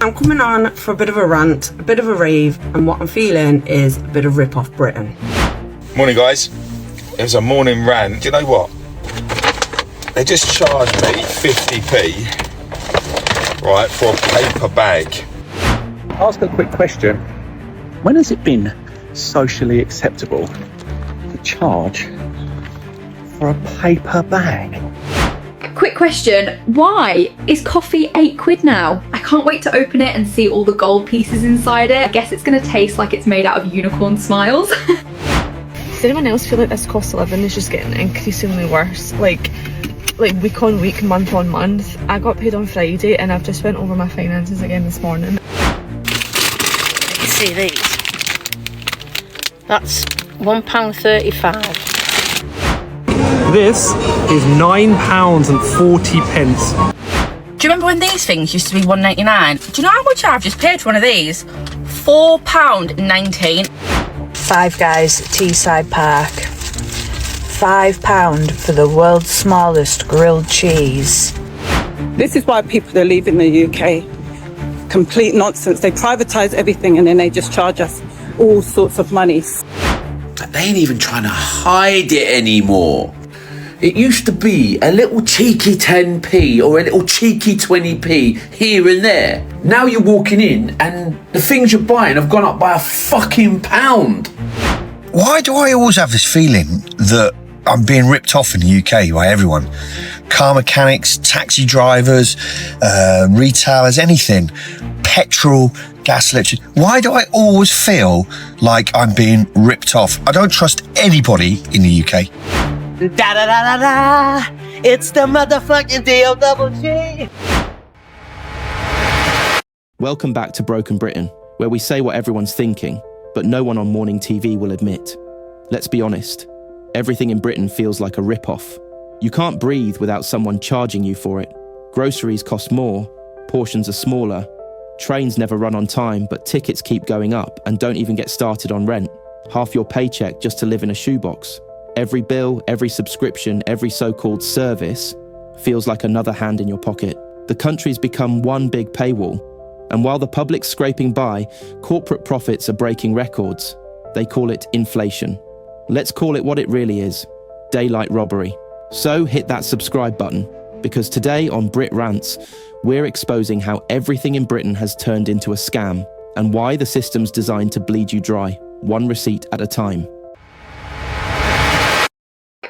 I'm coming on for a bit of a rant, a bit of a rave, and what I'm feeling is a bit of rip off Britain. Morning guys, it was a morning rant. Do you know what? They just charged me 50p, right, for a paper bag. Ask a quick question. When has it been socially acceptable to charge for a paper bag? Quick question, why is coffee £8 now? I can't wait to open it and see all the gold pieces inside it. I guess it's gonna taste like it's made out of unicorn smiles. Does anyone else feel like this cost of living is just getting increasingly worse? Like week on week, month on month. I got paid on Friday and I've just went over my finances again this morning. You see these? That's £1.35. This is £9.40. Do you remember when these things used to be £1.99? Do you know how much I've just paid for one of these? £4.19. Five Guys at Teesside Park. £5 for the world's smallest grilled cheese. This is why people are leaving the UK. Complete nonsense. They privatise everything and then they just charge us all sorts of money. But they ain't even trying to hide it anymore. It used to be a little cheeky 10p or a little cheeky 20p here and there. Now you're walking in and the things you're buying have gone up by a fucking £1. Why do I always have this feeling that I'm being ripped off in the UK by everyone? Car mechanics, taxi drivers, retailers, anything. Petrol, gas, electric. Why do I always feel like I'm being ripped off? I don't trust anybody in the UK. Da da da da da! It's the motherfucking D-O-double-G! Welcome back to Broken Britain, where we say what everyone's thinking, but no one on morning TV will admit. Let's be honest, everything in Britain feels like a rip-off. You can't breathe without someone charging you for it. Groceries cost more, portions are smaller, trains never run on time, but tickets keep going up, and don't even get started on rent. Half your paycheck just to live in a shoebox. Every bill, every subscription, every so-called service feels like another hand in your pocket. The country's become one big paywall, and while the public's scraping by, corporate profits are breaking records. They call it inflation. Let's call it what it really is, daylight robbery. So hit that subscribe button, because today on Brit Rants, we're exposing how everything in Britain has turned into a scam, and why the system's designed to bleed you dry, one receipt at a time.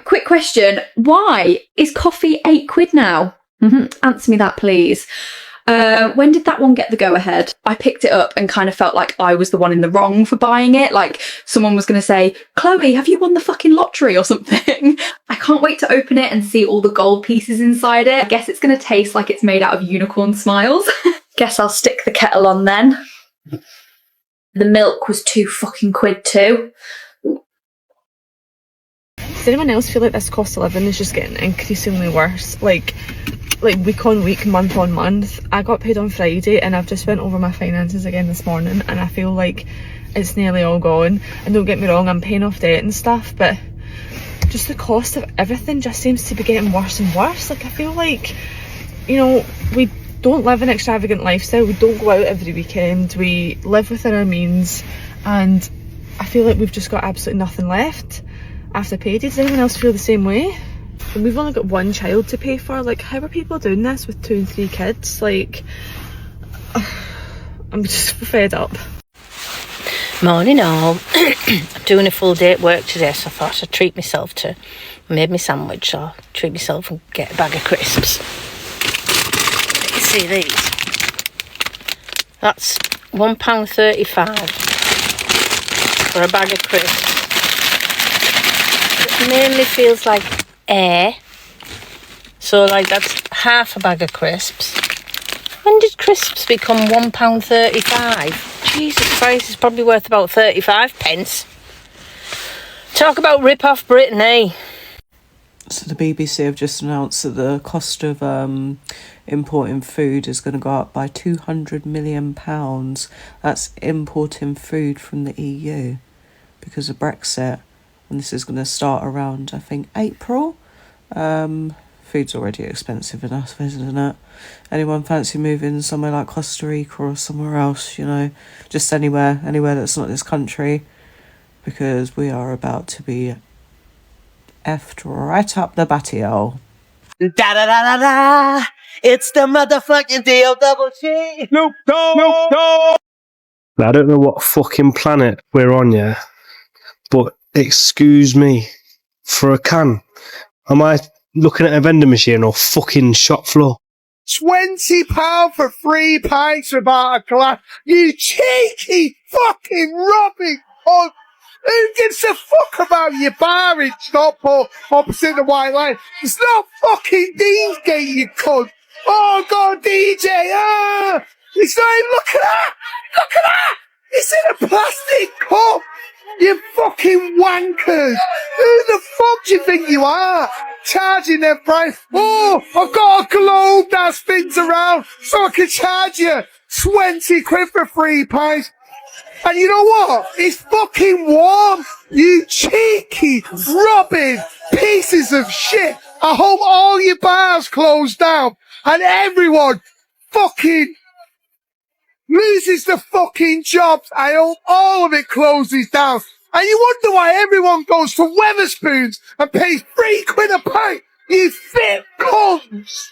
Quick question, why is coffee £8 now? Answer me that, please. When did that one get the go-ahead? I picked it up and kind of felt like I was the one in the wrong for buying it. Like someone was going to say, Chloe, have you won the fucking lottery or something? I can't wait to open it and see all the gold pieces inside it. I guess it's going to taste like it's made out of unicorn smiles. Guess I'll stick the kettle on then. The milk was £2 fucking too. Does anyone else feel like this cost of living is just getting increasingly worse? Like week on week, month on month. I got paid on Friday and I've just went over my finances again this morning and I feel like it's nearly all gone. And don't get me wrong, I'm paying off debt and stuff, but just the cost of everything just seems to be getting worse and worse. Like I feel like, you know, we don't live an extravagant lifestyle, we don't go out every weekend, we live within our means, and I feel like we've just got absolutely nothing left after payday. Does anyone else feel the same way? And we've only got one child to pay for. Like, how are people doing this with 2 and 3 kids? Like, I'm just fed up. Morning all. I'm doing a full day at work today, so I thought I'd treat myself to, I made my sandwich, so treat myself and get a bag of crisps. You see these? That's £1.35 for a bag of crisps. It mainly feels like air, so like that's half a bag of crisps. When did crisps become £1.35? Jesus Christ, it's probably worth about 35p. Talk about rip off Britain, eh? So the BBC have just announced that the cost of importing food is going to go up by £200 million. That's importing food from the EU because of Brexit. And this is going to start around, I think, April. Food's already expensive enough, isn't it? Anyone fancy moving somewhere like Costa Rica or somewhere else, you know? Just anywhere that's not this country. Because we are about to be effed right up the batty-hole. Da da da da da! It's the motherfucking D-O-double-G! Snoop Dogg! I don't know what fucking planet we're on, yeah? But excuse me, for a can, am I looking at a vending machine or fucking shop floor? £20 for 3 pints without a glass. You cheeky fucking robbing cunt. Who gives a fuck about your bar in Stockport opposite the White Line? It's not fucking Deansgate, you cunt. Oh, God, DJ. It's not even, look at that. Look at that. It's in a plastic cup. You fucking wankers. Who the fuck do you think you are? Charging their price. Oh, I've got a globe that spins around so I can charge you 20 quid for 3 pints. And you know what? It's fucking warm. You cheeky, robbing pieces of shit. I hope all your bars close down and everyone fucking loses the fucking jobs. I hope all of it closes down. And you wonder why everyone goes to Wetherspoons and pays 3 quid a pint. You fit cunts.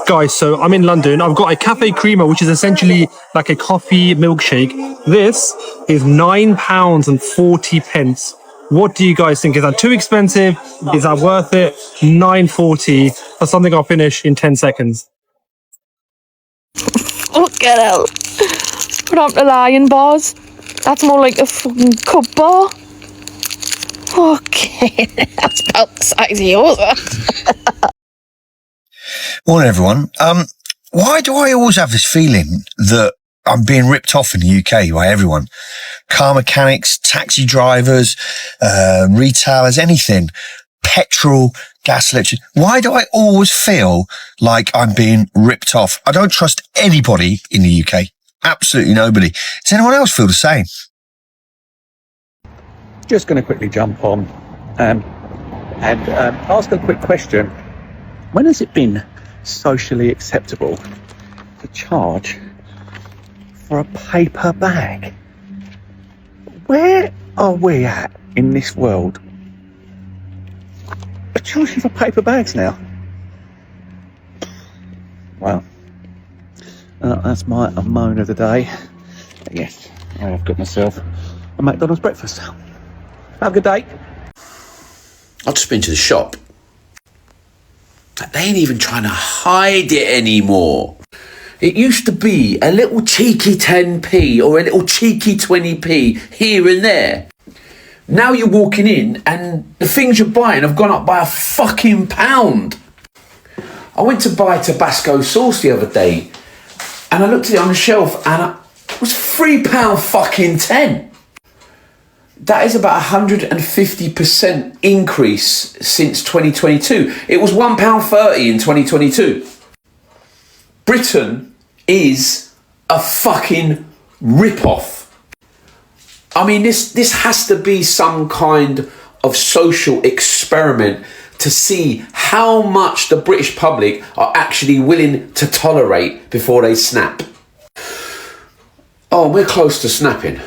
Guys, so I'm in London. I've got a cafe creamer, which is essentially like a coffee milkshake. This is £9.40. What do you guys think? Is that too expensive? Is that worth it? £9.40 for something I'll finish in 10 seconds. Look at it. Put up the lion bars. That's more like a fucking cup bar. Okay, that's about the size of yours. Morning, everyone. Why do I always have this feeling that I'm being ripped off in the UK by everyone? Car mechanics, taxi drivers, retailers, anything. Petrol, gas, electric. Why do I always feel like I'm being ripped off? I don't trust anybody in the UK. Absolutely nobody. Does anyone else feel the same? Just going to quickly jump on and ask a quick question. When has it been socially acceptable to charge for a paper bag? Where are we at in this world? We're charging for paper bags now. Well, that's my moan of the day. Yes, I have got myself a McDonald's breakfast. Have a good day. I've just been to the shop. They ain't even trying to hide it anymore. It used to be a little cheeky 10p or a little cheeky 20p here and there. Now you're walking in and the things you're buying have gone up by a fucking pound. I went to buy Tabasco sauce the other day and I looked at it on the shelf and it was £3 fucking 10. That is about 150% increase since 2022. It was £1.30 in 2022. Britain is a fucking rip-off. I mean, this has to be some kind of social experiment to see how much the British public are actually willing to tolerate before they snap. Oh, we're close to snapping. I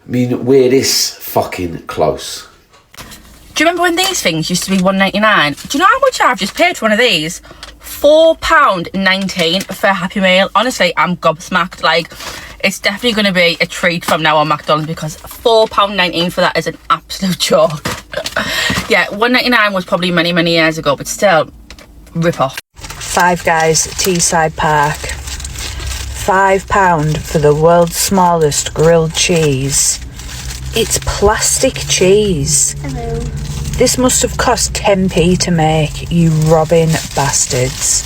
mean, we're this fucking close. Do you remember when these things used to be £1.99? Do you know how much I've just paid for one of these? £4.19 for a Happy Meal. Honestly, I'm gobsmacked. Like, it's definitely going to be a treat from now on McDonald's because £4.19 for that is an absolute joke. Yeah, £1.99 was probably many, many years ago, but still, rip off. Five Guys, Teesside Park. £5 for the world's smallest grilled cheese. It's plastic cheese. Hello. This must have cost 10p to make, you robbing bastards.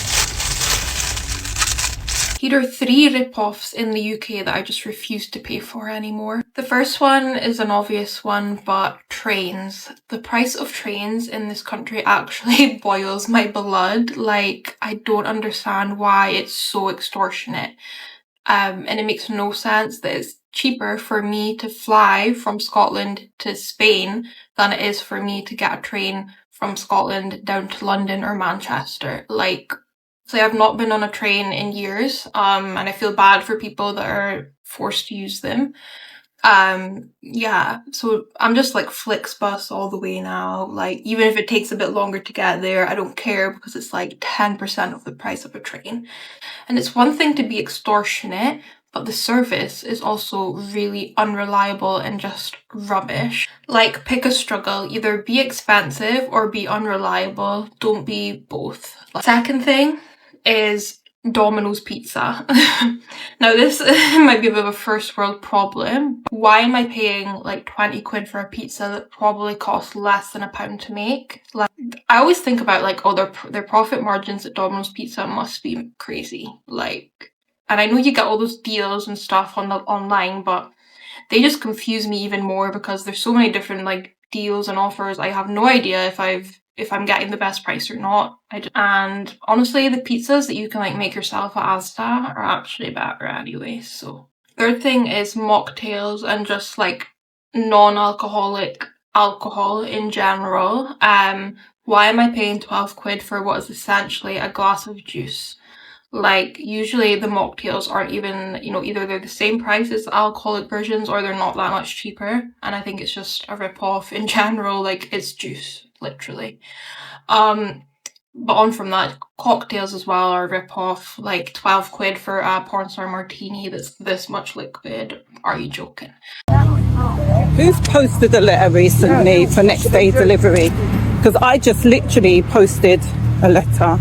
Here are 3 rip-offs in the UK that I just refuse to pay for anymore. The first one is an obvious one, but trains. The price of trains in this country actually boils my blood. Like, I don't understand why it's so extortionate. And it makes no sense that it's cheaper for me to fly from Scotland to Spain than it is for me to get a train from Scotland down to London or Manchester. Like, so I've not been on a train in years, and I feel bad for people that are forced to use them. Yeah, so I'm just like Flixbus all the way now. Like, even if it takes a bit longer to get there, I don't care because it's like 10% of the price of a train. And it's one thing to be extortionate, but the service is also really unreliable and just rubbish. Like, pick a struggle, either be expensive or be unreliable, don't be both. Second thing is Domino's pizza. Now this might be a bit of a first world problem. Why am I paying like 20 quid for a pizza that probably costs less than £1 to make? Like, I always think about like, oh, their profit margins at Domino's Pizza must be crazy. Like, and I know you get all those deals and stuff on the online, but they just confuse me even more because there's so many different like deals and offers. I have no idea if I'm getting the best price or not. And honestly, the pizzas that you can like make yourself at Asda are actually better anyway. So third thing is mocktails and just like non-alcoholic alcohol in general. Why am I paying 12 quid for what is essentially a glass of juice? Like, usually the mocktails aren't even, you know, either they're the same price as the alcoholic versions or they're not that much cheaper. And I think it's just a rip-off in general. Like, it's juice, literally. But on from that, cocktails as well are a rip-off. Like, 12 quid for a porn star martini that's this much liquid. Are you joking? Who's posted a letter recently for next day delivery? Because I just literally posted a letter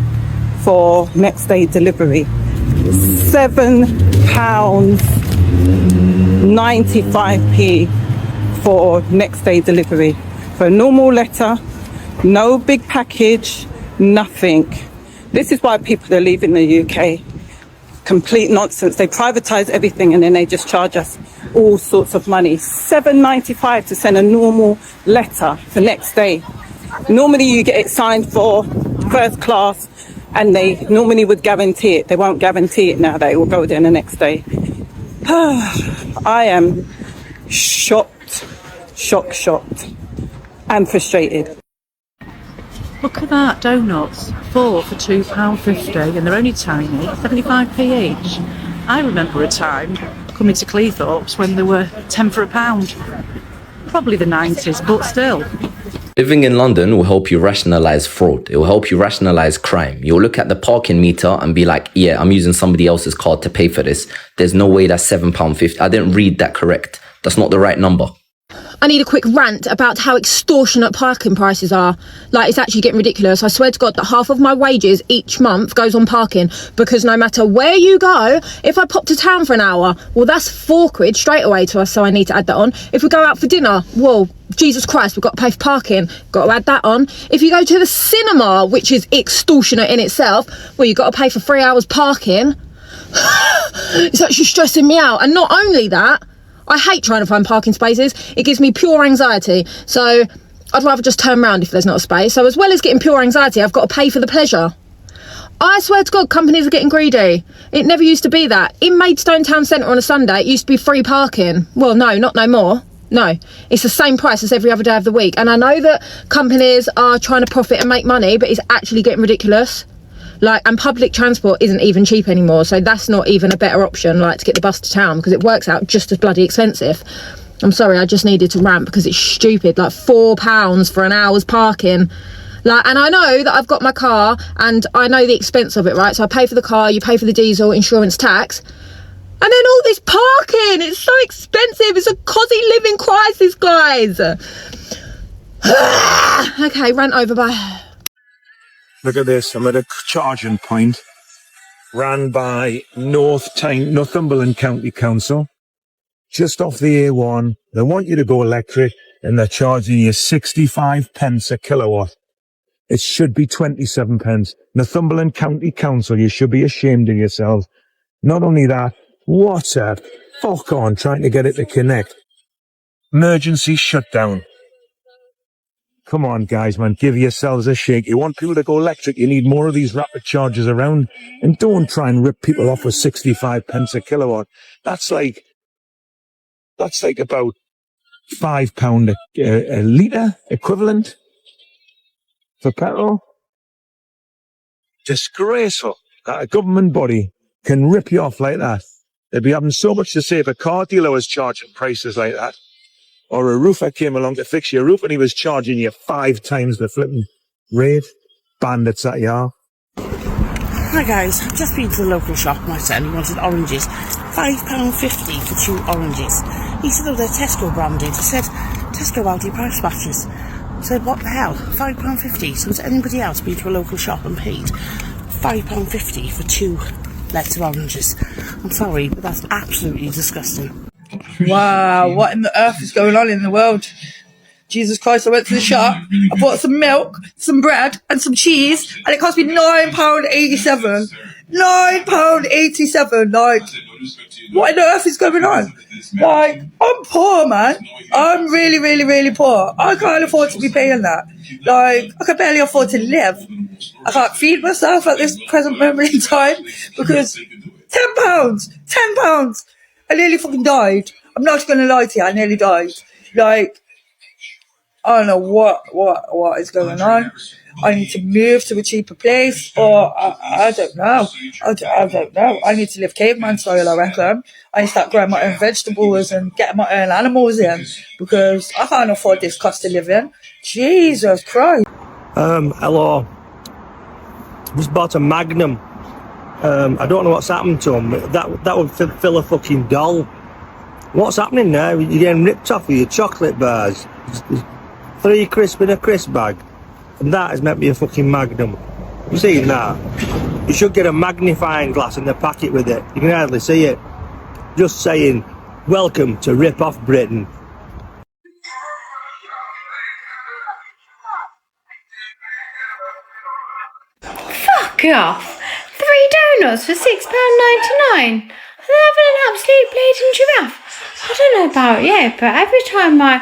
for next day delivery. £7.95p for next day delivery. For a normal letter, no big package, nothing. This is why people are leaving the UK. Complete nonsense. They privatise everything and then they just charge us all sorts of money. £7.95 to send a normal letter for next day. Normally you get it signed for first class and they normally would guarantee it. They won't guarantee it now. They will go there the next day. I am shocked and frustrated. Look at that, donuts. 4 for £2.50 and they're only tiny, 75p each. I remember a time coming to Cleethorpes when they were 10 for £1. Probably the 90s, but still. Living in London will help you rationalise fraud. It will help you rationalise crime. You'll look at the parking meter and be like, yeah, I'm using somebody else's card to pay for this. There's no way that's £7.50. I didn't read that correct. That's not the right number. I need a quick rant about how extortionate parking prices are. Like, it's actually getting ridiculous. I swear to God that half of my wages each month goes on parking because no matter where you go, if I pop to town for an hour, well, that's 4 quid straight away to us, so I need to add that on. If we go out for dinner, well, Jesus Christ, we've got to pay for parking. Got to add that on. If you go to the cinema, which is extortionate in itself, well, you've got to pay for 3 hours parking. It's actually stressing me out. And not only that, I hate trying to find parking spaces. It gives me pure anxiety. So I'd rather just turn around if there's not a space. So as well as getting pure anxiety, I've got to pay for the pleasure. I swear to God, companies are getting greedy. It never used to be that. In Maidstone Town Centre on a Sunday, it used to be free parking. Well, no, not no more. No, it's the same price as every other day of the week. And I know that companies are trying to profit and make money, but it's actually getting ridiculous. Like, and public transport isn't even cheap anymore, so that's not even a better option, like, to get the bus to town, because it works out just as bloody expensive. I'm sorry, I just needed to rant because it's stupid. Like, £4 for an hour's parking. Like, and I know that I've got my car and I know the expense of it, right? So I pay for the car, you pay for the diesel, insurance, tax, and then all this parking. It's so expensive. It's a cosy living crisis, guys. Okay, rant over, bye. Look at this, I'm at a charging point ran by Northumberland County Council, just off the A1. They want you to go electric and they're charging you 65 pence a kilowatt. It should be 27 pence. Northumberland County Council, you should be ashamed of yourselves. Not only that, what's a fuck on trying to get it to connect? Emergency shutdown. Come on, guys, man, give yourselves a shake. You want people to go electric, you need more of these rapid chargers around. And don't try and rip people off with 65 pence a kilowatt. That's like about £5 a litre equivalent. for petrol. Disgraceful that a government body can rip you off like that. They'd be having so much to say if a car dealer was charging prices like that. Or a roofer came along to fix your roof and he was charging you 5 times the flipping rate. Bandits that you are. Hi guys, I've just been to the local shop. My son wanted oranges. £5.50 for 2 oranges. He said, oh, they're Tesco branded. I said, Tesco Aldi price matches. I said, what the hell? £5.50. So has anybody else been to a local shop and paid £5.50 for 2 legs of oranges? I'm sorry, but that's absolutely disgusting. Wow, what in the earth is going on in the world? Jesus Christ, I went to the shop, I bought some milk, some bread and some cheese and it cost me £9.87. £9.87, like, what in the earth is going on? Like, I'm poor, man. I'm really, really, really poor. I can't afford to be paying that. Like, I can barely afford to live. I can't feed myself at this present moment in time because £10. I nearly fucking died. I'm not going to lie to you, I nearly died. Like, I don't know what is going on. I need to move to a cheaper place, or I don't know. I don't know. I need to live caveman style, I reckon. I need to start growing my own vegetables and getting my own animals in, because I can't afford this cost of living. Jesus Christ. Hello. Just bought a Magnum. I don't know what's happened to them. That would fill a fucking doll. What's happening now? You're getting ripped off with your chocolate bars. 3 crisp in a crisp bag. And that is meant to be a fucking Magnum. You seen that? You should get a magnifying glass in the packet with it. You can hardly see it. Just saying, welcome to Rip Off Britain. Fuck off! 3 donuts for £6.99. They're having an absolute bleeding giraffe. I don't know about you, but every time I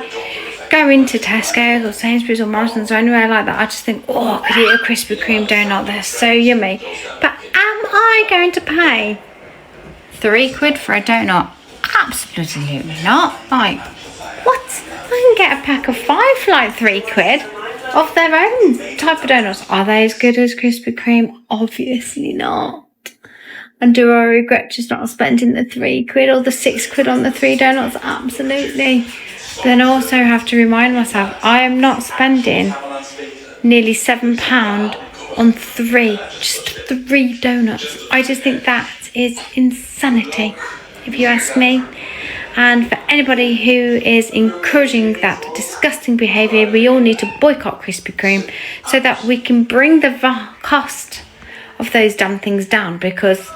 go into Tesco or Sainsbury's or Morrison's or anywhere like that, I just think, oh, I could eat a Krispy Kreme donut. They're so yummy. But am I going to pay £3 for a donut? Absolutely not. Like, what? I can get a pack of 5 for like £3 of their own type of donuts. Are they as good as Krispy Kreme? Obviously not. And do I regret just not spending the £3 or the £6 on the 3 donuts? Absolutely. But then I also have to remind myself, I am not spending nearly £7 on 3, just 3 donuts. I just think that is insanity, if you ask me. And for anybody who is encouraging that disgusting behaviour, we all need to boycott Krispy Kreme so that we can bring the cost of those damn things down, because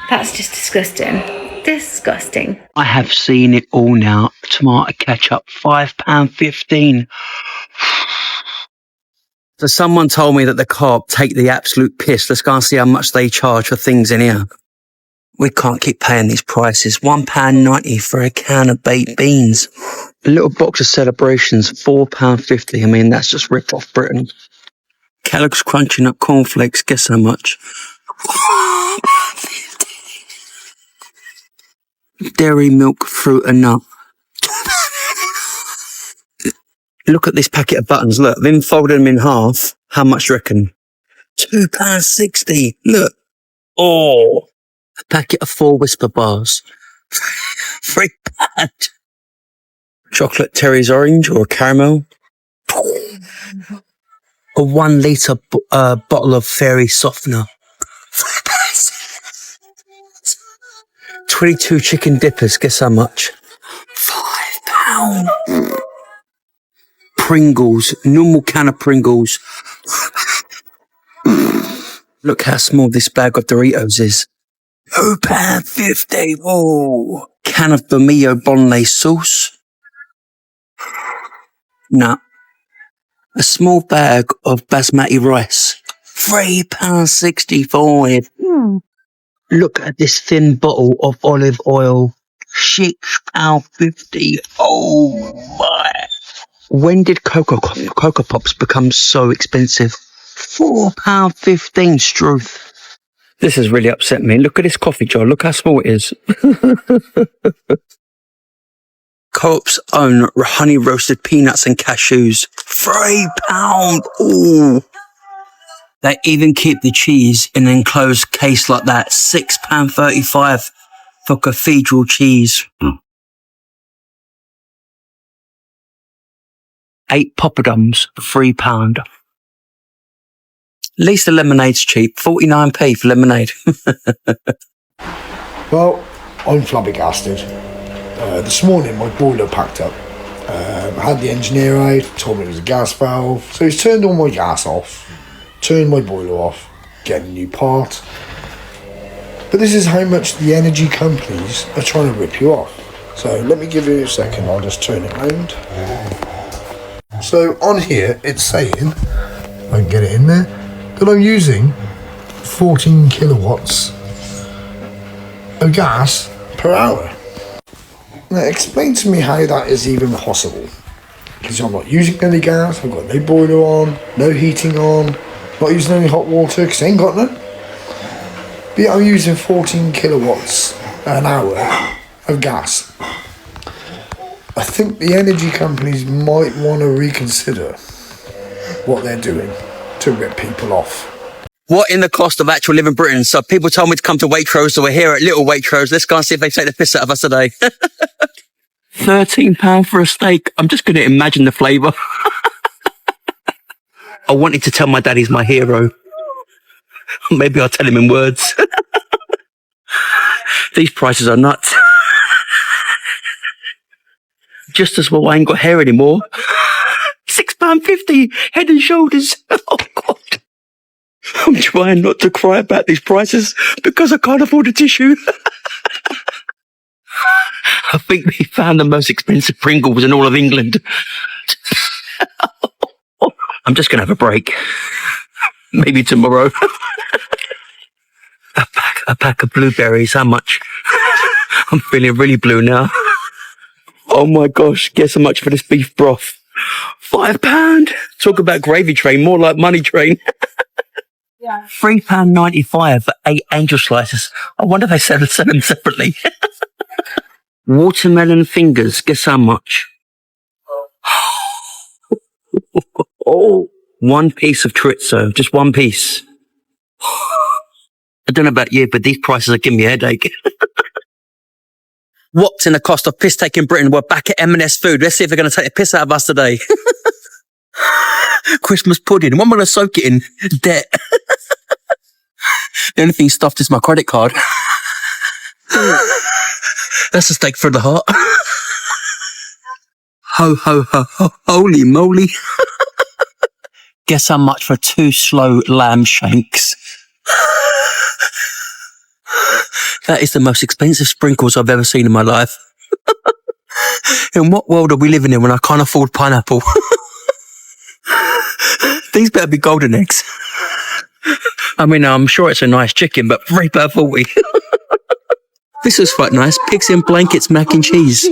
that's just disgusting. Disgusting. I have seen it all now. Tomato ketchup, £5.15. So someone told me that the Co-op take the absolute piss. Let's go and see how much they charge for things in here. We can't keep paying these prices. £1.90 for a can of baked beans. A little box of Celebrations, £4.50. I mean, that's just rip off Britain. Kellogg's Crunchy Nut Cornflakes, guess how much? Dairy Milk Fruit and Nut. Look at this packet of buttons. Look, then folded them in half. How much do you reckon? £2.60. Look. Oh. A packet of 4 Whisper bars. £3. Chocolate Terry's Orange or caramel. A 1 litre bottle of Fairy Softener. 22 chicken dippers. Guess how much? £5. Pringles. Normal can of Pringles. Look how small this bag of Doritos is. £2.50. Oh. Can of Bamillo Bolognese sauce. Nah. A small bag of basmati rice. £3.65. Look at this thin bottle of olive oil. £6.50. Oh my. When did Cocoa Pops become so expensive? £4.15, Struth. This has really upset me. Look at this coffee jar. Look how small it is. Co-op's own honey roasted peanuts and cashews. £3. Ooh. They even keep the cheese in an enclosed case like that. £6.35 for cathedral cheese. 8 poppadoms for £3. At least the lemonade's cheap. 49p for lemonade. Well, I'm flabbergasted. This morning my boiler packed up. I had the engineer out, told me it was a gas valve. So he's turned all my gas off, turned my boiler off, getting a new part. But this is how much the energy companies are trying to rip you off. So let me give you a second, I'll just turn it round. So on here it's saying, I can get it in there, that I'm using 14 kilowatts of gas per hour. Now explain to me how that is even possible. Because I'm not using any gas, I've got no boiler on, no heating on, not using any hot water because I ain't got none. But yet I'm using 14 kilowatts an hour of gas. I think the energy companies might want to reconsider what they're doing to rip people off. What in the cost of actual living in Britain? So people told me to come to Waitrose, so we're here at Little Waitrose. Let's go and see if they take the piss out of us today. £13 for a steak. I'm just going to imagine the flavour. I wanted to tell my dad he's my hero. Maybe I'll tell him in words. These prices are nuts. Just as well I ain't got hair anymore. £6.50, Head and Shoulders. Oh, God. I'm trying not to cry about these prices because I can't afford a tissue. I think we found the most expensive Pringles in all of England. I'm just going to have a break. Maybe tomorrow. A pack of blueberries, how much? I'm feeling really blue now. Oh my gosh, guess how much for this beef broth? £5. Talk about gravy train, more like money train. £3.95 for 8 angel slices. I wonder if they sell them separately. Watermelon fingers, guess how much? Oh, 1 piece of chorizo, just 1 piece. I don't know about you, but these prices are giving me a headache. What's in the cost of piss taking Britain? We're back at M&S Food. Let's see if they're going to take the piss out of us today. Christmas pudding. What am I going to soak it in? Debt. The only thing stuffed is my credit card. That's a steak for the heart. Ho, ho, ho, ho, holy moly. Guess how much for 2 slow lamb shanks? That is the most expensive sprinkles I've ever seen in my life. In what world are we living in when I can't afford pineapple? These better be golden eggs. I mean, I'm sure it's a nice chicken, but £3.40. This is quite nice. Pigs in blankets, mac and cheese.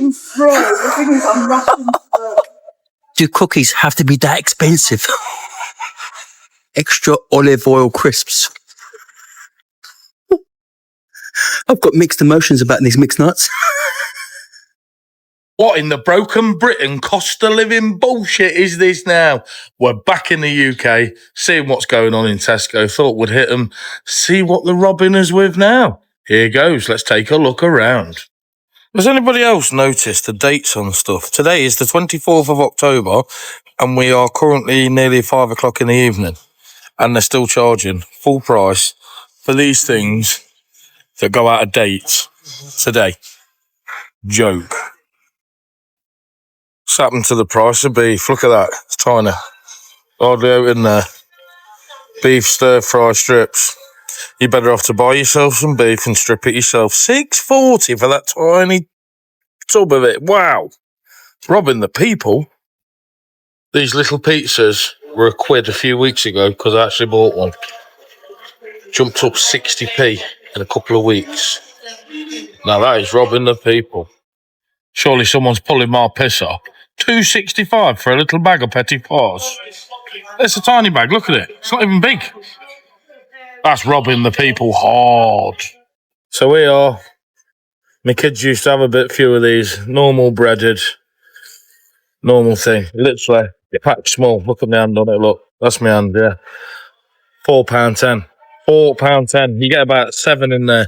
Do cookies have to be that expensive? Extra olive oil crisps. I've got mixed emotions about these mixed nuts. What in the broken Britain cost of living bullshit is this now? We're back in the UK, seeing what's going on in Tesco. Thought would hit them. See what the robbing is with now. Here goes. Let's take a look around. Has anybody else noticed the dates on stuff? Today is the 24th of October, and we are currently nearly 5 o'clock in the evening. And they're still charging full price for these things that go out of date today. Joke. What's happened to the price of beef? Look at that. It's tiny. Hardly out in there. Beef stir-fry strips. You're better off to buy yourself some beef and strip it yourself. $6.40 for that tiny tub of it. Wow. Robbing the people. These little pizzas were £1 a few weeks ago because I actually bought one. Jumped up 60p in a couple of weeks. Now that is robbing the people. Surely someone's pulling my piss off. $2.65 for a little bag of petit pois. It's a tiny bag, look at it. It's not even big. That's robbing the people hard. So we are. My kids used to have a few of these. Normal breaded. Normal thing. Literally, packed small. Look at my hand on it, look. That's my hand, yeah. £4.10. £4.10. You get about 7 in there.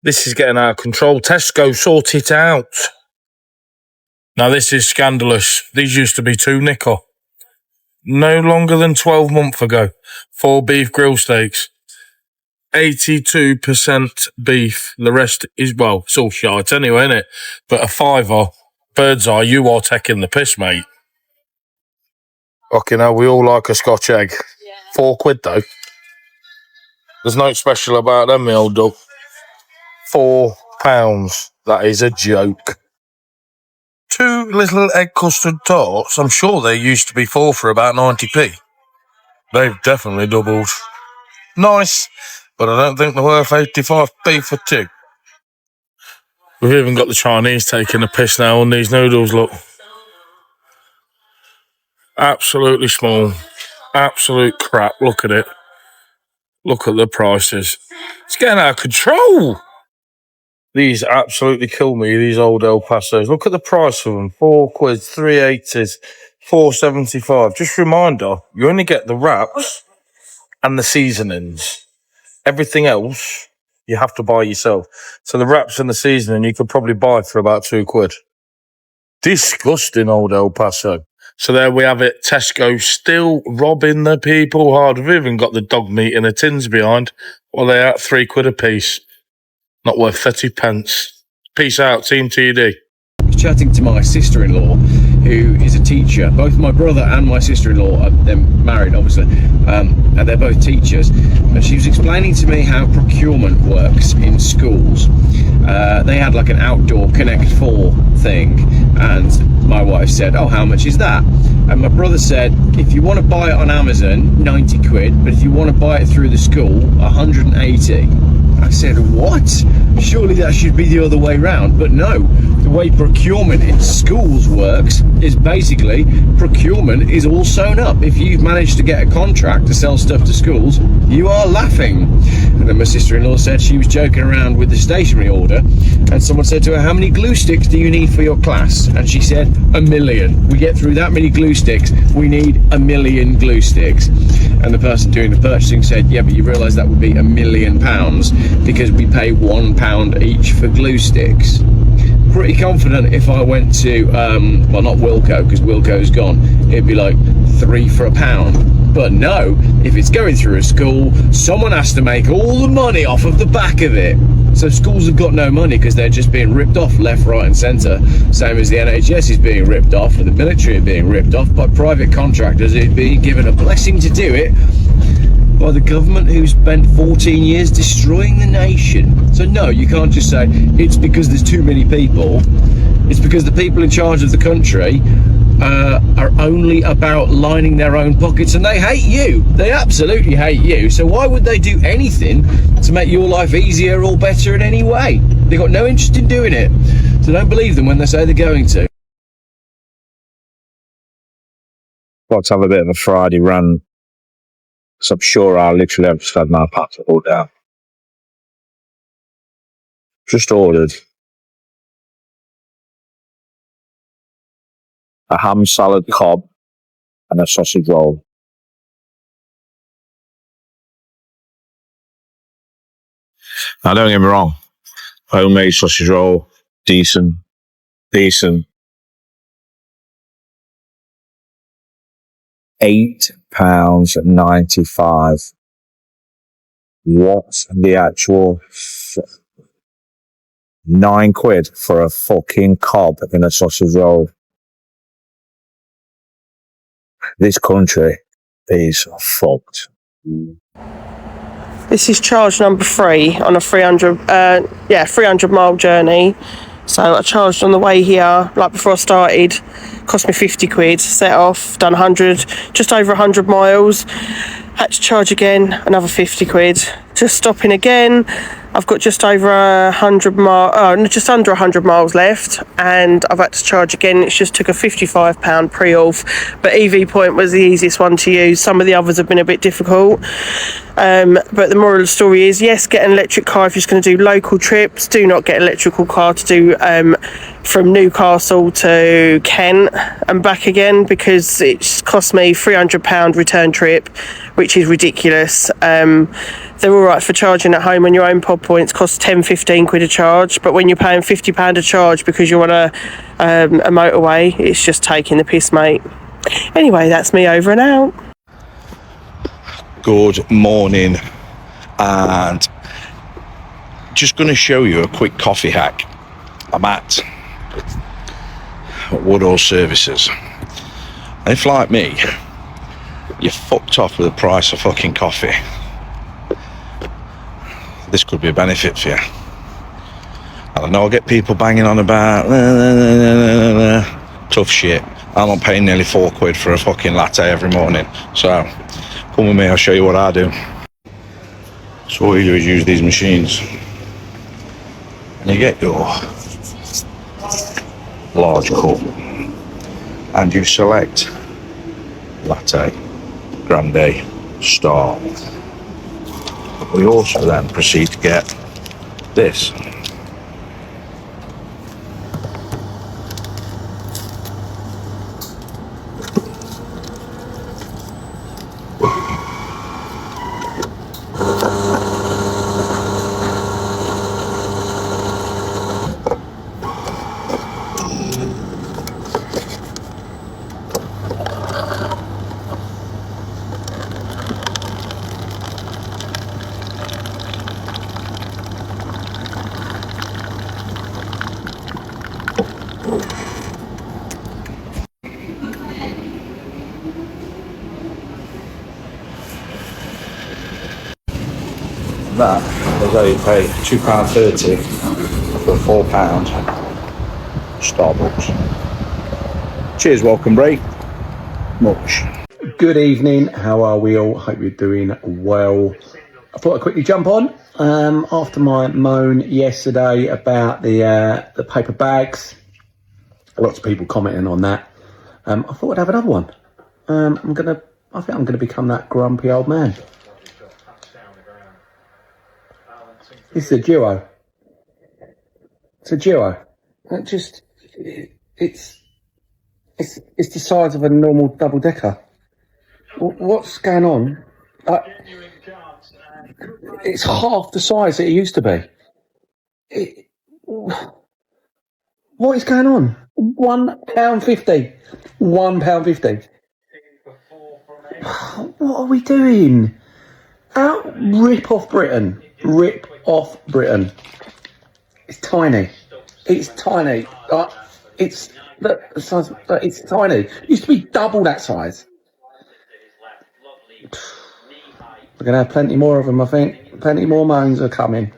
This is getting out of control. Tesco, sort it out. Now, this is scandalous. These used to be £2 no longer than 12 months ago. 4 beef grill steaks. 82% beef. The rest is, well, it's all shite anyway, isn't it? But a £5, bird's eye, you are taking the piss, mate. Fucking hell, we all like a Scotch egg. £4 though. There's no special about them, me old dog. £4. That is a joke. 2 little egg custard tarts. I'm sure they used to be 4 for about 90p. They've definitely doubled. Nice, but I don't think they're worth 85p for 2. We've even got the Chinese taking a piss now on these noodles, look. Absolutely small. Absolute crap, look at it. Look at the prices. It's getting out of control. These absolutely kill me, these old El Pasos. Look at the price of them. £4, 3.80s, £4.75. Just a reminder, you only get the wraps and the seasonings. Everything else, you have to buy yourself. So the wraps and the seasoning, you could probably buy for about £2. Disgusting old El Paso. So there we have it. Tesco still robbing the people hard. We've even got the dog meat in the tins behind. Well, they're at £3 a piece. Not worth 30p. Peace out, Team TD. I was chatting to my sister-in-law, who is a teacher. Both my brother and my sister-in-law, they're married, obviously, and they're both teachers. And she was explaining to me how procurement works in schools. They had like an outdoor Connect 4 thing, and my wife said, "Oh, how much is that?" And my brother said, "If you want to buy it on Amazon, 90 quid, but if you want to buy it through the school, 180. I said, "What? Surely that should be the other way round." But no, the way procurement in schools works is basically procurement is all sewn up. If you've managed to get a contract to sell stuff to schools, you are laughing. And then my sister-in-law said she was joking around with the stationery order, and someone said to her, "How many glue sticks do you need for your class?" And she said, "1 million. We get through that many glue sticks, we need 1 million glue sticks." And the person doing the purchasing said, "Yeah, but you realise that would be £1 million because we pay £1 each for glue sticks." Pretty confident if I went to, well, not Wilko, because Wilko's gone, it'd be like 3 for £1. But no, if it's going through a school, someone has to make all the money off of the back of it. So schools have got no money because they're just being ripped off left, right and centre. Same as the NHS is being ripped off, and the military are being ripped off by private contractors who've been given a blessing to do it by the government who spent 14 years destroying the nation. So no, you can't just say it's because there's too many people. It's because the people in charge of the country are only about lining their own pockets, and they hate you. They absolutely hate you. So why would they do anything to make your life easier or better in any way? They've got no interest in doing it. So don't believe them when they say they're going to. Got to have a bit of a Friday run. So I'm sure I literally have just had my pants all down. Just ordered a ham salad cob and a sausage roll. Now don't get me wrong, homemade sausage roll, decent. £8.95. What the actual £9 for a fucking cob in a sausage roll. This country is fucked. This is charge number 3 on a 300 mile journey. So I charged on the way here, like before I started, cost me 50 quid, set off, done 100, just over 100 miles, had to charge again, another 50 quid, just stopping again. I've got just over 100 miles, just under 100 miles left, and I've had to charge again. It just took a £55 pre-auth, but EV Point was the easiest one to use. Some of the others have been a bit difficult. But the moral of the story is, yes, get an electric car if you're just going to do local trips. Do not get an electrical car to do from Newcastle to Kent and back again, because it's cost me £300 return trip, which is ridiculous. They're all right for charging at home on your own pod points, cost 10-15 quid a charge, but when you're paying £50 a charge because you're on a motorway, it's just taking the piss, mate. Anyway, that's me over and out. Good morning, and just going to show you a quick coffee hack. I'm at Woodall Services. If, like me, you're fucked off with the price of fucking coffee, this could be a benefit for you. And I know I get people banging on about tough shit. I'm not paying nearly £4 for a fucking latte every morning. So come with me, I'll show you what I do. So all you do is use these machines, and you get your large cup, and you select latte, grande, star. We also then proceed to get this. That is how you pay £2.30 for a £4 Starbucks. Cheers, welcome, Brit. Much. Good evening, how are we all? Hope you're doing well. I thought I'd quickly jump on after my moan yesterday about the paper bags. Lots of people commenting on that. I thought I'd have another one. I think I'm gonna become that grumpy old man. This is a duo. It's a duo. It's the size of a normal double decker. What's going on? It's half the size that it used to be. What is going on? £1.50. £1.50. What are we doing? Rip off Britain. Rip off Britain. It's tiny. It's tiny. It's tiny. It used to be double that size. We're going to have plenty more of them, I think. Plenty more moans are coming.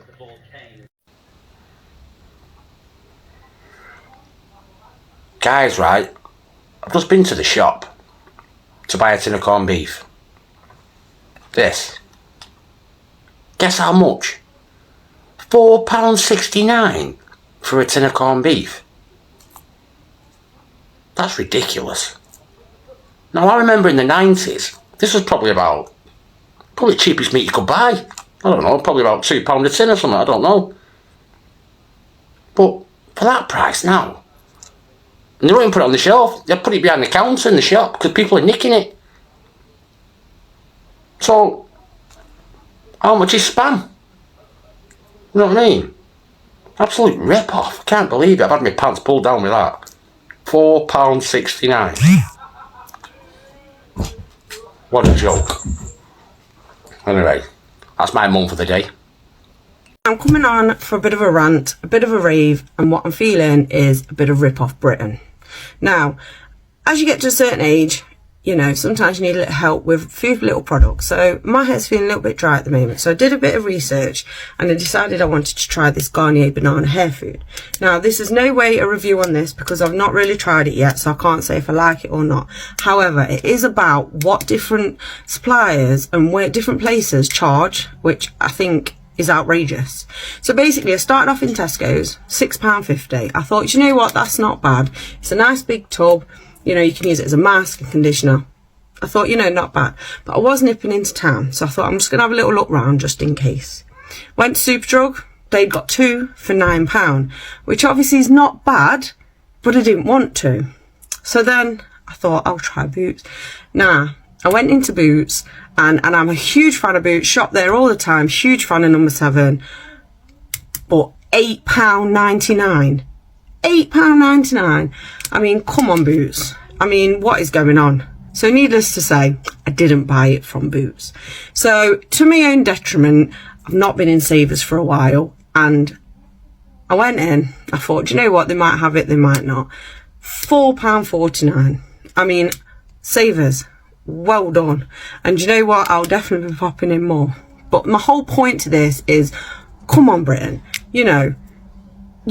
Guys, right, I've just been to the shop to buy a tin of corned beef. This. Guess how much? £4.69 for a tin of corned beef. That's ridiculous. Now, I remember in the 90s, this was probably the cheapest meat you could buy. I don't know, probably about £2 a tin or something, I don't know. But for that price now, and they don't even put it on the shelf, they put it behind the counter in the shop because people are nicking it. So, how much is spam? You know what I mean? Absolute rip-off. I can't believe it. I've had my pants pulled down with that. £4.69. What a joke. Anyway, that's my mum for the day. I'm coming on for a bit of a rant, a bit of a rave, and what I'm feeling is a bit of rip-off Britain. Now, as you get to a certain age, you know, sometimes you need a little help with a few little products. So my hair's feeling a little bit dry at the moment. So I did a bit of research and I decided I wanted to try this Garnier banana hair food. Now, this is no way a review on this because I've not really tried it yet, so I can't say if I like it or not. However, it is about what different suppliers and where different places charge, which I think is outrageous. So basically, I started off in Tesco's, £6.50. I thought, you know what, that's not bad. It's a nice big tub. You know, you can use it as a mask and conditioner. I thought, not bad. But I was nipping into town, so I thought I'm just going to have a little look round just in case. Went to Superdrug. They'd got 2 for £9, which obviously is not bad, but I didn't want to. So then I thought I'll try Boots. Nah, I went into Boots, and I'm a huge fan of Boots, shop there all the time, huge fan of number 7, but £8.99. £8.99. I mean, come on, Boots. I mean, what is going on? So needless to say, I didn't buy it from Boots. So to my own detriment, I've not been in Savers for a while, and I went in, I thought, do you know what, they might have it, they might not. £4.49. I mean, Savers, well done. And do you know what, I'll definitely be popping in more. But my whole point to this is, come on, Britain, you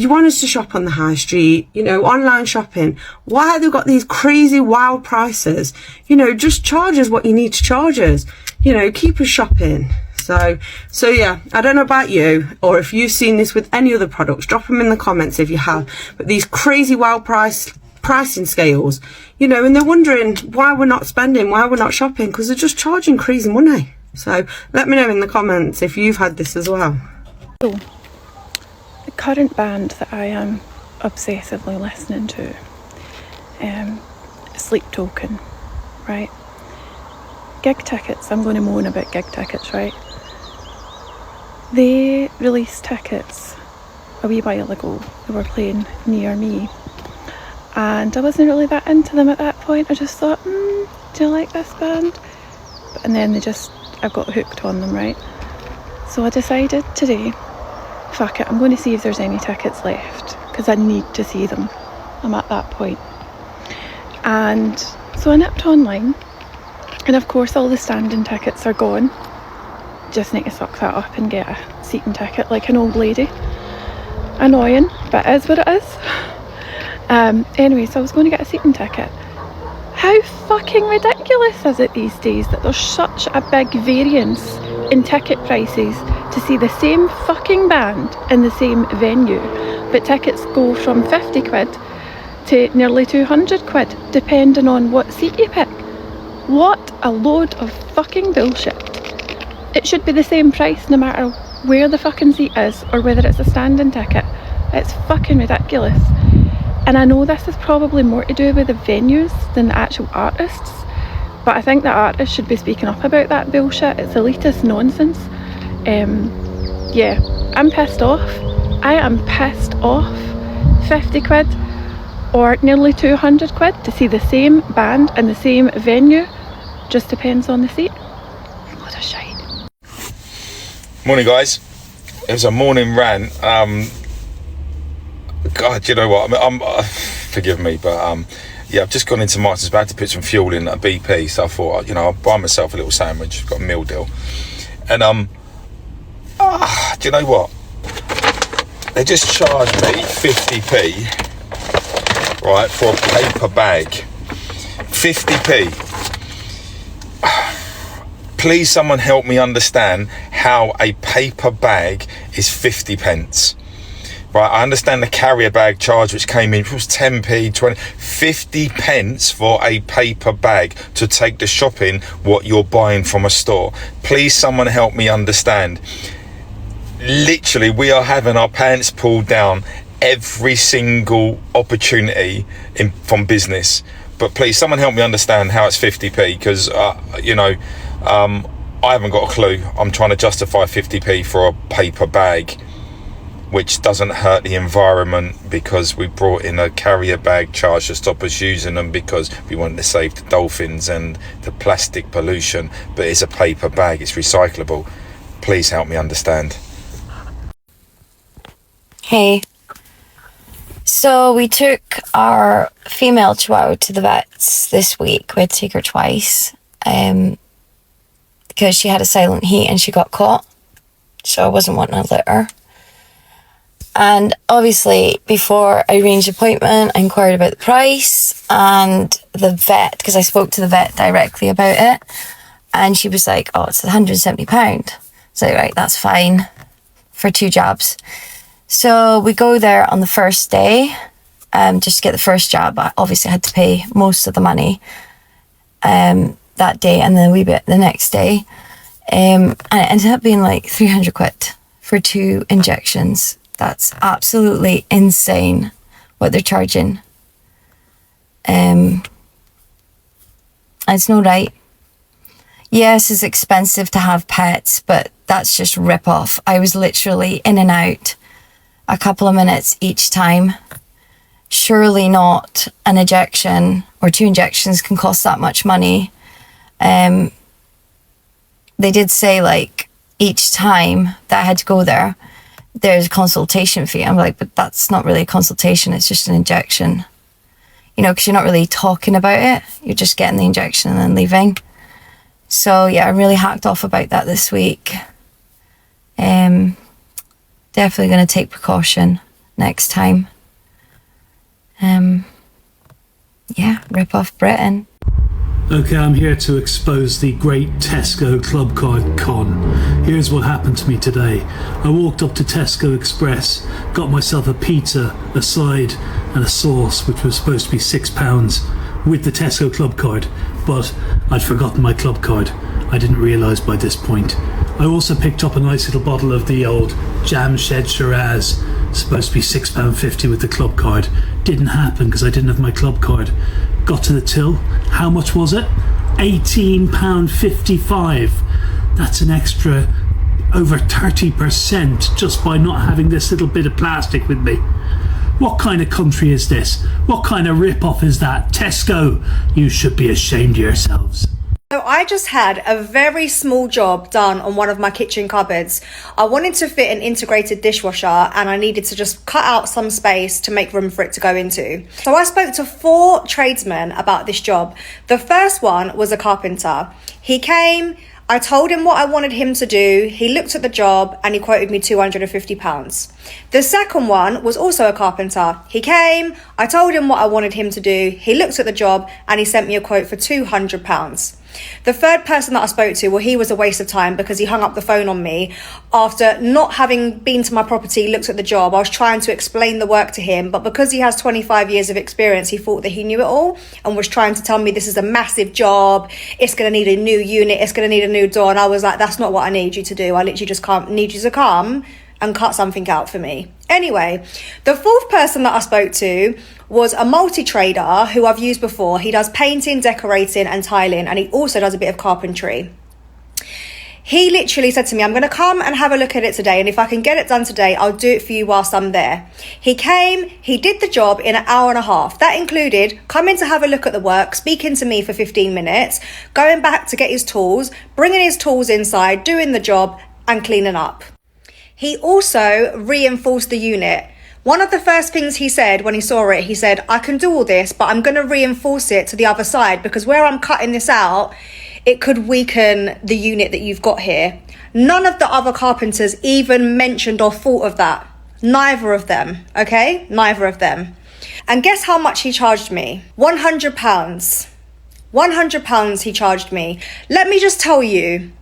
want us to shop on the high street, online shopping. Why have they got these crazy wild prices? Just charge us what you need to charge us. Keep us shopping. So yeah, I don't know about you, or if you've seen this with any other products, drop them in the comments if you have. But these crazy wild pricing scales, and they're wondering why we're not spending, why we're not shopping, because they're just charging crazy money. So let me know in the comments if you've had this as well. So, the current band that I am obsessively listening to, Sleep Token, right? Gig tickets, I'm going to moan about gig tickets, right? They released tickets a wee while ago. They were playing near me, and I wasn't really that into them at that point. I just thought, do you like this band? And then I got hooked on them, right? So I decided today, fuck it, I'm going to see if there's any tickets left, because I need to see them. I'm at that point. And so I nipped online, and of course all the standing tickets are gone. Just need to suck that up and get a seating ticket like an old lady. Annoying, but it is what it is. Anyway, so I was going to get a seating ticket. How fucking ridiculous is it these days that there's such a big variance in ticket prices to see the same fucking band in the same venue, but tickets go from 50 quid to nearly 200 quid depending on what seat you pick. What a load of fucking bullshit. It should be the same price no matter where the fucking seat is or whether it's a standing ticket. It's fucking ridiculous. And I know this is probably more to do with the venues than the actual artists, but I think the artists should be speaking up about that bullshit. It's elitist nonsense. Yeah, I'm pissed off. I am pissed off. 50 quid or nearly 200 quid to see the same band in the same venue. Just depends on the seat. What a shite. Morning, guys. It was a morning rant. God, you know what? I'm forgive me, but yeah, I've just gone into Martin's Bad to put some fuel in at BP. So I thought, I'll buy myself a little sandwich. Got a meal deal, and do you know what? They just charged me 50p, right, for a paper bag. 50p. Please, someone help me understand how a paper bag is 50 pence. Right, I understand the carrier bag charge, which came in, it was 10p, 20, 50 pence for a paper bag to take the shopping what you're buying from a store. Please, someone help me understand. Literally, we are having our pants pulled down every single opportunity from business. But please, someone help me understand how it's 50p, because, I haven't got a clue. I'm trying to justify 50p for a paper bag, which doesn't hurt the environment because we brought in a carrier bag charge to stop us using them because we wanted to save the dolphins and the plastic pollution. But it's a paper bag, it's recyclable. Please help me understand. Hey. So we took our female chihuahua to the vets this week. We had to take her twice because she had a silent heat and she got caught. So I wasn't wanting to litter. And obviously, before I arranged an appointment, I inquired about the price and the vet, because I spoke to the vet directly about it. And she was like, it's £170. So, right, that's fine for 2 jabs. So we go there on the first day, just to get the first jab. I obviously had to pay most of the money. that day and then a wee bit the next day. And it ended up being like 300 quid for 2 injections. That's absolutely insane what they're charging. It's not right. Yes, it's expensive to have pets, but that's just rip off. I was literally in and out a couple of minutes each time. Surely not an injection or 2 injections can cost that much money. They did say like each time that I had to go there, there's a consultation fee. I'm like, but that's not really a consultation, it's just an injection. You know, because you're not really talking about it. You're just getting the injection and then leaving. So yeah, I'm really hacked off about that this week. Definitely going to take precaution next time. Yeah, rip off Britain. Okay, I'm here to expose the great Tesco Club Card con. Here's what happened to me today. I walked up to Tesco Express, got myself a pizza, a side and a sauce, which was supposed to be £6 with the Tesco Club Card, but I'd forgotten my club card. I didn't realise by this point. I also picked up a nice little bottle of the old Jam Shed Shiraz, supposed to be £6.50 with the club card. Didn't happen because I didn't have my club card. Got to the till. How much was it? £18.55. That's an extra over 30% just by not having this little bit of plastic with me. What kind of country is this? What kind of rip-off is that? Tesco, you should be ashamed of yourselves. So I just had a very small job done on one of my kitchen cupboards. I wanted to fit an integrated dishwasher and I needed to just cut out some space to make room for it to go into. So I spoke to 4 tradesmen about this job. The first one was a carpenter. He came, I told him what I wanted him to do. He looked at the job and he quoted me £250. The second one was also a carpenter. He came, I told him what I wanted him to do. He looked at the job and he sent me a quote for £200. The third person that I spoke to, well, he was a waste of time because he hung up the phone on me after not having been to my property, looked at the job. I was trying to explain the work to him, but because he has 25 years of experience, he thought that he knew it all and was trying to tell me this is a massive job. It's going to need a new unit. It's going to need a new door. And I was like, that's not what I need you to do. I literally just need you to come and cut something out for me. Anyway, the fourth person that I spoke to was a multi-trader who I've used before. He does painting, decorating and tiling, and he also does a bit of carpentry. He literally said to me, I'm going to come and have a look at it today, and if I can get it done today, I'll do it for you whilst I'm there. He came, he did the job in an hour and a half. That included coming to have a look at the work, speaking to me for 15 minutes, going back to get his tools, bringing his tools inside, doing the job and cleaning up. He also reinforced the unit. One of the first things he said when he saw it, he said, I can do all this, but I'm going to reinforce it to the other side because where I'm cutting this out, it could weaken the unit that you've got here. None of the other carpenters even mentioned or thought of that. Neither of them, okay? Neither of them. And guess how much he charged me? £100. £100 he charged me. Let me just tell you,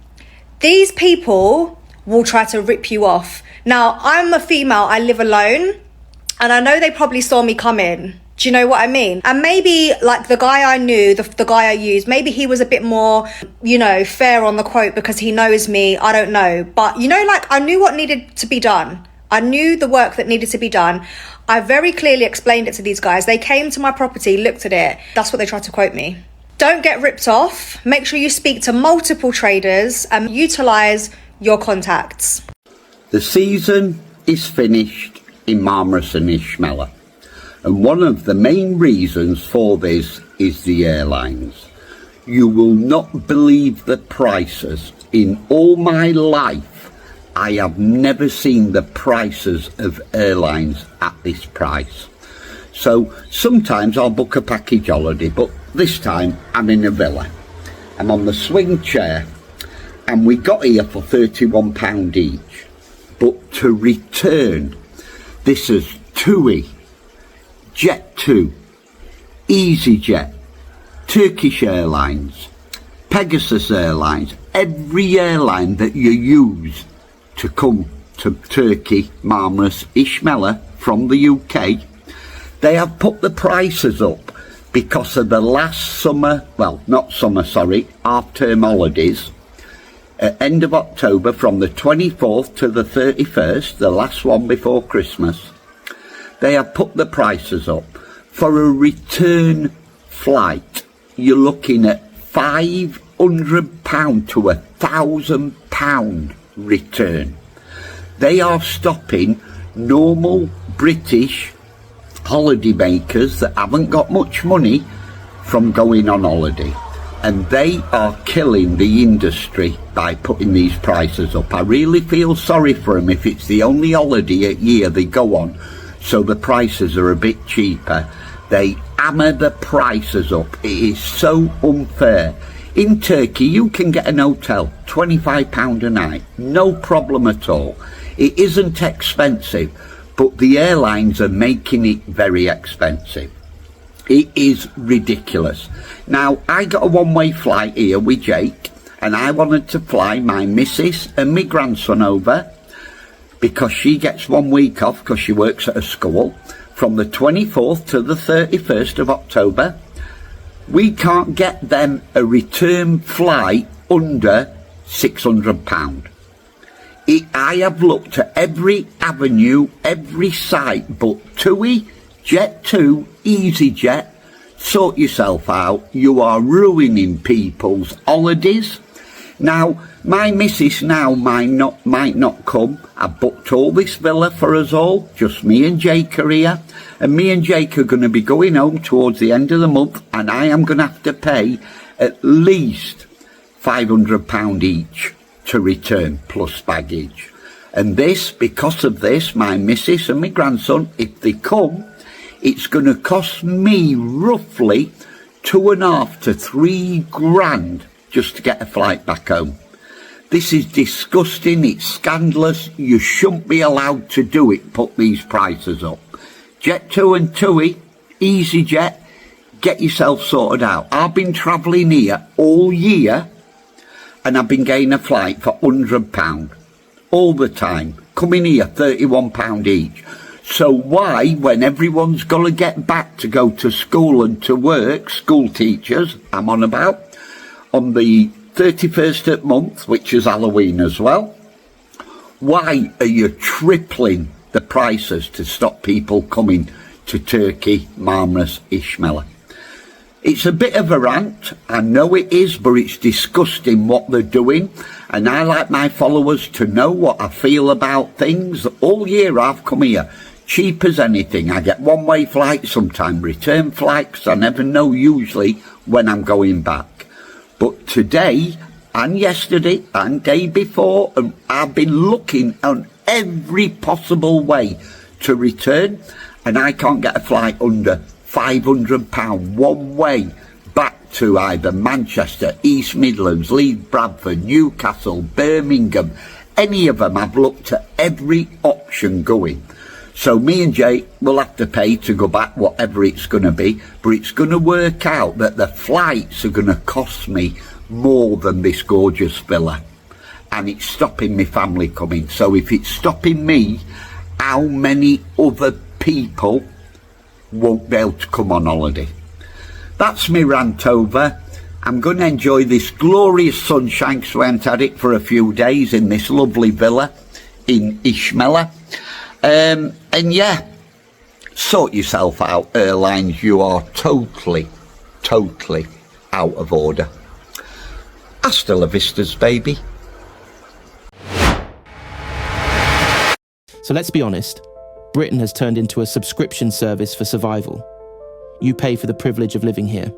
these people will try to rip you off. Now, I'm a female, I live alone, and I know they probably saw me come in. Do you know what I mean? And maybe like the guy I knew, the guy I used, maybe he was a bit more, you know, fair on the quote because he knows me. I don't know. But, you know, like I knew what needed to be done. I knew the work that needed to be done. I very clearly explained it to these guys. They came to my property, looked at it. That's what they tried to quote me. Don't get ripped off. Make sure you speak to multiple traders and utilise your contacts. The season is finished in Marmaris and Ishmael, and one of the main reasons for this is the airlines. You will not believe the prices. In all my life, I have never seen the prices of airlines at this price. So sometimes I'll book a package holiday, but this time I'm in a villa. I'm on the swing chair. And we got here for £31 each. But to return, this is TUI, Jet2, EasyJet, Turkish Airlines, Pegasus Airlines, every airline that you use to come to Turkey, Marmaris, Ishmael from the UK, they have put the prices up because of the last summer, well, not summer, sorry, half-term holidays, at end of October from the 24th to the 31st, the last one before Christmas, they have put the prices up. For a return flight, you're looking at £500 to £1,000 return. They are stopping normal British holiday makers that haven't got much money from going on holiday. And they are killing the industry by putting these prices up. I really feel sorry for them if it's the only holiday a year they go on, so the prices are a bit cheaper. They hammer the prices up. It is so unfair. In Turkey, you can get an hotel, £25 a night, no problem at all. It isn't expensive, but the airlines are making it very expensive. It is ridiculous. Now, I got a one-way flight here with Jake, and I wanted to fly my missus and my grandson over because she gets 1 week off because she works at a school from the 24th to the 31st of October. We can't get them a return flight under £600. I have looked at every avenue, every site, but TUI, Jet2, EasyJet, sort yourself out. You are ruining people's holidays. Now, my missus now might not come. I booked all this villa for us all. Just me and Jake are here. And me and Jake are going to be going home towards the end of the month, and I am going to have to pay at least £500 each to return, plus baggage. And this, because of this, my missus and my grandson, if they come, it's going to cost me roughly £2.5 to £3 grand just to get a flight back home. This is disgusting, it's scandalous, you shouldn't be allowed to do it, put these prices up. Jet2 and TUI, EasyJet, get yourself sorted out. I've been travelling here all year and I've been getting a flight for £100 all the time. Coming here, £31 each. So why, when everyone's got to get back to go to school and to work, school teachers, I'm on about, on the 31st of month, which is Halloween as well, why are you tripling the prices to stop people coming to Turkey, Marmaris, Ishmael? It's a bit of a rant, I know it is, but it's disgusting what they're doing, and I like my followers to know what I feel about things. All year I've come here, cheap as anything. I get one-way flights, sometimes return flights. I never know usually when I'm going back. But today and yesterday and day before, I've been looking on every possible way to return, and I can't get a flight under £500 one way back to either Manchester, East Midlands, Leeds, Bradford, Newcastle, Birmingham. Any of them, I've looked at every option going. So me and Jake will have to pay to go back, whatever it's going to be, but it's going to work out that the flights are going to cost me more than this gorgeous villa, and it's stopping my family coming. So if it's stopping me, how many other people won't be able to come on holiday? That's me rant over. I'm going to enjoy this glorious sunshine because we haven't had it for a few days in this lovely villa in Ishmael. And yeah, sort yourself out, airlines. You are totally out of order. Hasta la vistas, baby. So let's be honest, Britain has turned into a subscription service for survival. You pay for the privilege of living here.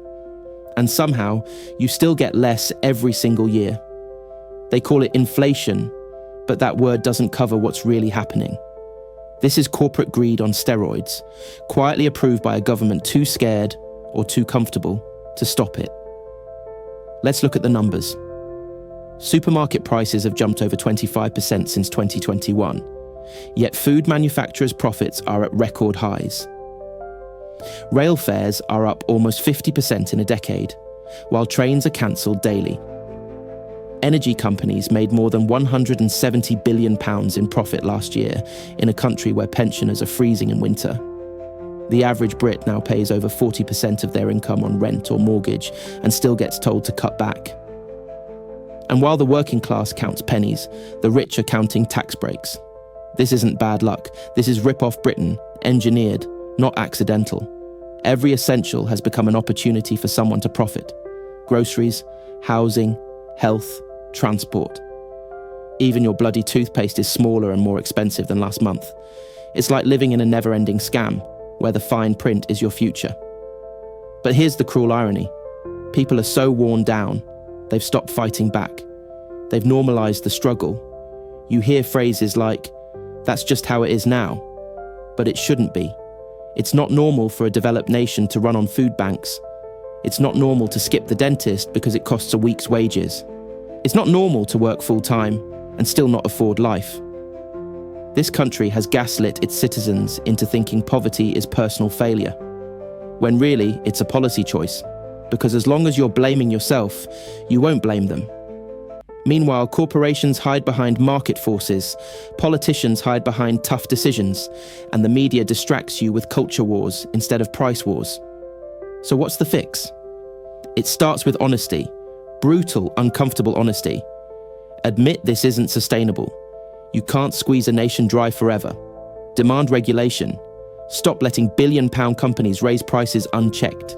And somehow, you still get less every single year. They call it inflation, but that word doesn't cover what's really happening. This is corporate greed on steroids, quietly approved by a government too scared or too comfortable to stop it. Let's look at the numbers. Supermarket prices have jumped over 25% since 2021, yet food manufacturers' profits are at record highs. Rail fares are up almost 50% in a decade, while trains are cancelled daily. Energy companies made more than £170 billion in profit last year in a country where pensioners are freezing in winter. The average Brit now pays over 40% of their income on rent or mortgage and still gets told to cut back. And while the working class counts pennies, the rich are counting tax breaks. This isn't bad luck. This is rip-off Britain, engineered, not accidental. Every essential has become an opportunity for someone to profit. Groceries, housing, health, transport. Even your bloody toothpaste is smaller and more expensive than last month. It's like living in a never-ending scam, where the fine print is your future. But here's the cruel irony. People are so worn down, they've stopped fighting back. They've normalized the struggle. You hear phrases like, "That's just how it is now." But it shouldn't be. It's not normal for a developed nation to run on food banks. It's not normal to skip the dentist because it costs a week's wages. It's not normal to work full-time and still not afford life. This country has gaslit its citizens into thinking poverty is personal failure, when really it's a policy choice, because as long as you're blaming yourself, you won't blame them. Meanwhile, corporations hide behind market forces, politicians hide behind tough decisions, and the media distracts you with culture wars instead of price wars. So what's the fix? It starts with honesty, brutal, uncomfortable honesty. Admit this isn't sustainable. You can't squeeze a nation dry forever. Demand regulation. Stop letting billion-pound companies raise prices unchecked.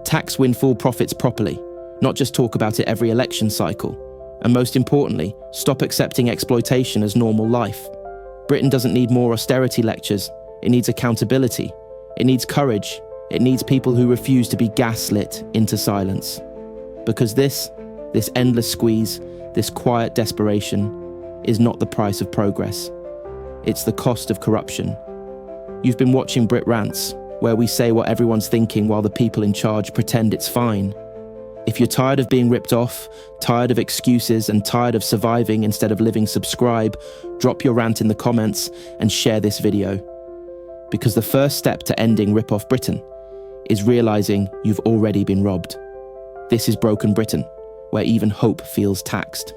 Tax windfall profits properly, not just talk about it every election cycle. And most importantly, stop accepting exploitation as normal life. Britain doesn't need more austerity lectures. It needs accountability. It needs courage. It needs people who refuse to be gaslit into silence. Because this endless squeeze, this quiet desperation, is not the price of progress. It's the cost of corruption. You've been watching Brit Rants, where we say what everyone's thinking while the people in charge pretend it's fine. If you're tired of being ripped off, tired of excuses, and tired of surviving instead of living, subscribe, drop your rant in the comments, and share this video. Because the first step to ending rip-off Britain is realizing you've already been robbed. This is Broken Britain, where even hope feels taxed.